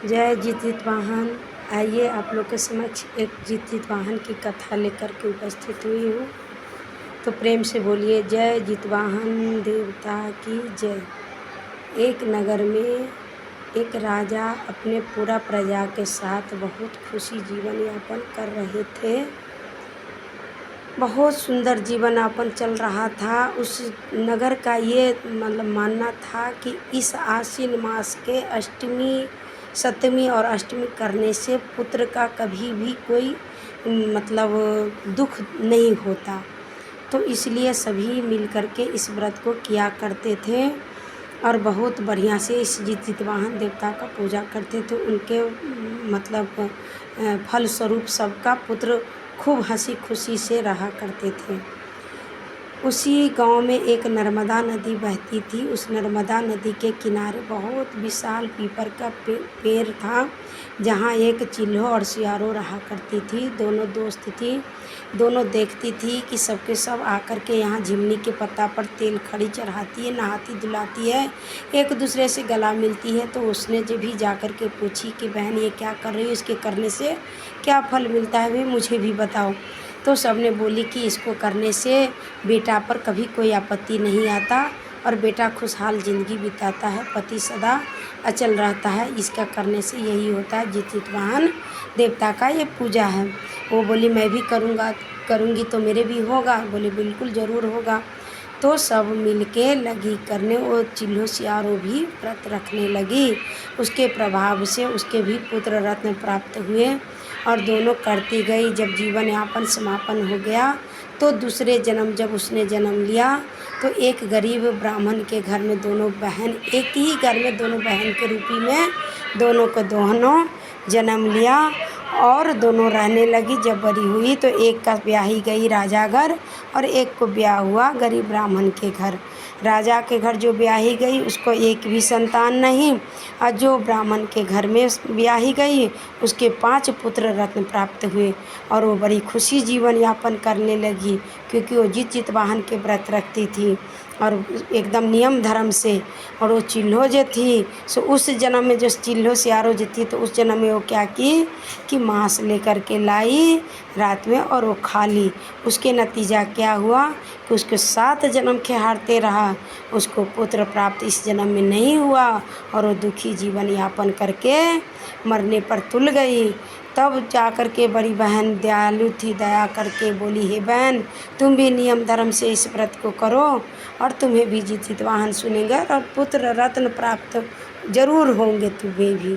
जय जितवाहन। आइए आप लोग के समक्ष एक जितवाहन की कथा लेकर के उपस्थित हुई हूँ। तो प्रेम से बोलिए जय जितवाहन देवता की जय। एक नगर में एक राजा अपने पूरा प्रजा के साथ बहुत खुशी जीवन यापन कर रहे थे। बहुत सुंदर जीवन यापन चल रहा था। उस नगर का ये मानना था कि इस आश्विन मास के अष्टमी, सप्तमी और अष्टमी करने से पुत्र का कभी भी कोई दुख नहीं होता। तो इसलिए सभी मिलकर के इस व्रत को किया करते थे और बहुत बढ़िया से इस जितवाहन देवता का पूजा करते थे। उनके फल स्वरूप सबका पुत्र खूब हंसी खुशी से रहा करते थे। उसी गांव में एक नर्मदा नदी बहती थी। उस नर्मदा नदी के किनारे बहुत विशाल पीपल का पेड़ था, जहाँ एक चिल्हो और सियारो रहा करती थी। दोनों दोस्त थी। दोनों देखती थी कि सबके सब आकर के यहाँ झिमनी के पत्ता पर तेल खड़ी चढ़ाती है, नहाती धुलाती है, एक दूसरे से गला मिलती है। तो उसने जब भी जाकर के पूछी कि बहन ये क्या कर रही हो, इसके करने से क्या फल मिलता है, वे मुझे भी बताओ। तो सबने बोली कि इसको करने से बेटा पर कभी कोई आपत्ति नहीं आता और बेटा खुशहाल ज़िंदगी बिताता है, पति सदा अचल रहता है। इसका करने से यही होता है। जितवाहन देवता का ये पूजा है। वो बोली मैं भी करूँगी तो मेरे भी होगा। बोले बिल्कुल ज़रूर होगा। तो सब मिलके लगी करने। वो चिल्हो सियारो भी व्रत रखने लगी। उसके प्रभाव से उसके भी पुत्र रत्न प्राप्त हुए और दोनों करती गई। जब जीवन यापन समापन हो गया तो दूसरे जन्म जब उसने जन्म लिया तो एक गरीब ब्राह्मण के घर में दोनों बहन, एक ही घर में दोनों बहन के रूपी में दोनों जन्म लिया और दोनों रहने लगी। जब बड़ी हुई तो एक का ब्याही गई राजा घर और एक को ब्याह हुआ गरीब ब्राह्मण के घर। राजा के घर जो ब्याही गई उसको एक भी संतान नहीं, और जो ब्राह्मण के घर में ब्याही गई उसके 5 पुत्र रत्न प्राप्त हुए और वो बड़ी खुशी जीवन यापन करने लगी, क्योंकि वो जितवाहन के व्रत रखती थी और एकदम नियम धर्म से। और वो चिल्हो जो थी सो उस जन्म में जो चिल्हो सियारो जो थी तो उस जन्म में वो क्या की कि मांस लेकर के लाई रात में और वो खा ली। उसके नतीजा क्या हुआ कि उसके 7 जन्म खेहारते रहा, उसको पुत्र प्राप्त इस जन्म में नहीं हुआ और वो दुखी जीवन यापन करके मरने पर तुल गई। तब जाकर के बड़ी बहन दयालु थी, दया करके बोली हे बहन तुम भी नियम धर्म से इस व्रत को करो और तुम्हें भी जितवाहन सुनेंगे और पुत्र रत्न प्राप्त जरूर होंगे तुम्हें भी।